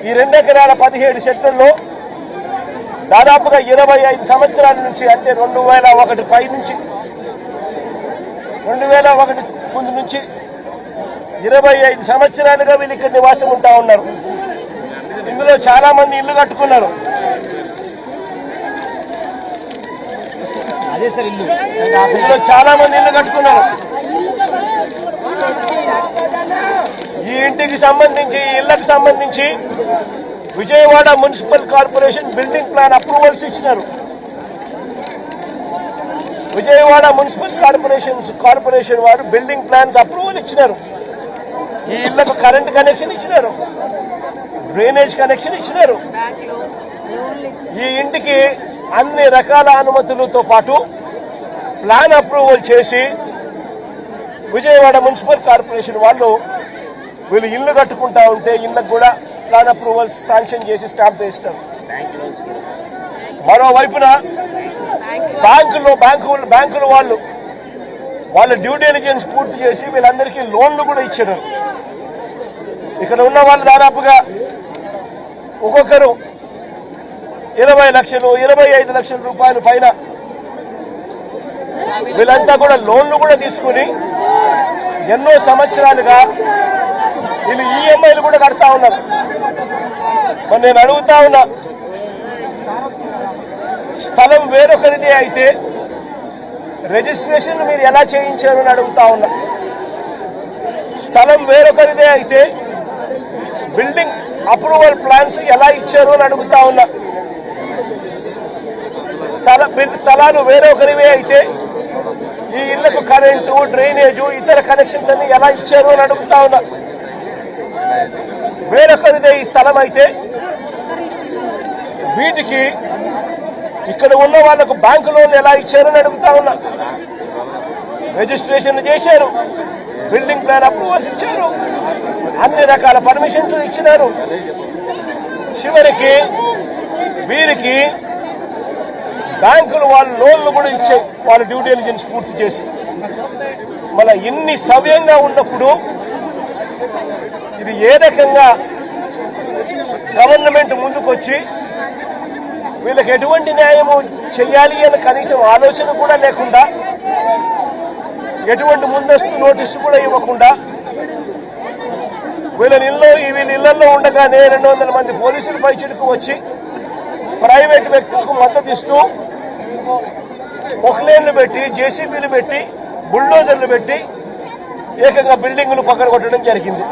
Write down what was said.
ఈ 2 ఎకరాల 17 సెంట్లలో దాదాపుగా 25 సంవత్సరాల నుంచి, అంటే 2001 పై నుంచి 2001 ముందు నుంచి 25 సంవత్సరాలుగా వీళ్ళు ఇక్కడ నివాసం ఉంటా ఉన్నారు. ఇందులో చాలా మంది ఇల్లు కట్టుకున్నారు. ఇందులో చాలా మంది ఇల్లు కట్టుకున్నారు. ఈ ఇంటికి సంబంధించి, ఈ ఇళ్లకు సంబంధించి Vijayawada municipal corporation building plan approvals ఇచ్చినారు. విజయవాడ మున్సిపల్ కార్పొరేషన్ వారు బిల్డింగ్ ప్లాన్స్ అప్రూవల్ ఇచ్చినారు. ఈ ఇళ్లకు కరెంట్ కనెక్షన్ ఇచ్చినారు, డ్రైనేజ్ కనెక్షన్ ఇచ్చినారు. ఈ ఇంటికి అన్ని రకాల అనుమతులతో పాటు ప్లాన్ అప్రూవల్ చేసి విజయవాడ మున్సిపల్ కార్పొరేషన్ వాళ్ళు వీళ్ళు ఇల్లు కట్టుకుంటా ఉంటే ఇళ్లకు కూడా ప్లాన్ అప్రూవల్స్ శాంక్షన్ చేసి స్టాంప్ వేస్తారు. మరోవైపున బ్యాంకులు వాళ్ళ డ్యూ డెలిజెన్స్ పూర్తి చేసి వీళ్ళందరికీ లోన్లు కూడా ఇచ్చారు. ఇక్కడ ఉన్న వాళ్ళు దాదాపుగా ఒక్కొక్కరు 20 లక్షలు 25 లక్షల రూపాయల పైన వీళ్ళంతా కూడా లోన్లు కూడా తీసుకుని ఎన్నో సంవత్సరాలుగా వీళ్ళు ఈఎంఐలు కూడా కడతా ఉన్నారు. మరి నేను అడుగుతా ఉన్నా, స్థలం వేరొకరిదే అయితే రిజిస్ట్రేషన్ మీరు ఎలా చేయించారు అని అడుగుతా ఉన్నా. స్థలం వేరొకరిదే అయితే బిల్డింగ్ అప్రూవల్ ప్లాన్స్ ఎలా ఇచ్చారు అని అడుగుతా ఉన్నా. స్థలాలు వేరొకరివే అయితే ఈ ఇళ్లకు కరెంటు, డ్రైనేజు, ఇతర కనెక్షన్స్ అన్ని ఎలా ఇచ్చారు అని అడుగుతా ఉన్నా. వేరొకరిదే ఈ స్థలం అయితే వీటికి ఇక్కడ ఉన్న వాళ్లకు బ్యాంకు లోన్లు ఎలా ఇచ్చారని అడుగుతా ఉన్నా. రిజిస్ట్రేషన్ చేశారు, బిల్డింగ్ ప్లాన్ అప్రూవల్స్ ఇచ్చారు, అన్ని రకాల పర్మిషన్స్ ఇచ్చినారు. చివరికి వీరికి బ్యాంకులు వాళ్ళు లోన్లు కూడా ఇచ్చాయి, వాళ్ళ డ్యూ డెలిజెన్స్ పూర్తి చేసి. మన ఇన్ని సవ్యంగా ఉన్నప్పుడు ఇది ఏ రకంగా గవర్నమెంట్ ముందుకొచ్చి వీళ్ళకి ఎటువంటి న్యాయము చెయ్యాలి అని కనీసం ఆలోచన కూడా లేకుండా, ఎటువంటి ముందస్తు నోటీసు కూడా ఇవ్వకుండా, వీళ్ళ ఇళ్లలో ఉండగానే 200 మంది పోలీసులు పైచిలకు వచ్చి ప్రైవేట్ వ్యక్తులకు మద్దతు ఇస్తూ మొక్లేన్లు పెట్టి, జేసీబీలు పెట్టి, బుల్డోజర్లు పెట్టి ఏకంగా బిల్డింగులు పక్కన కొట్టడం జరిగింది.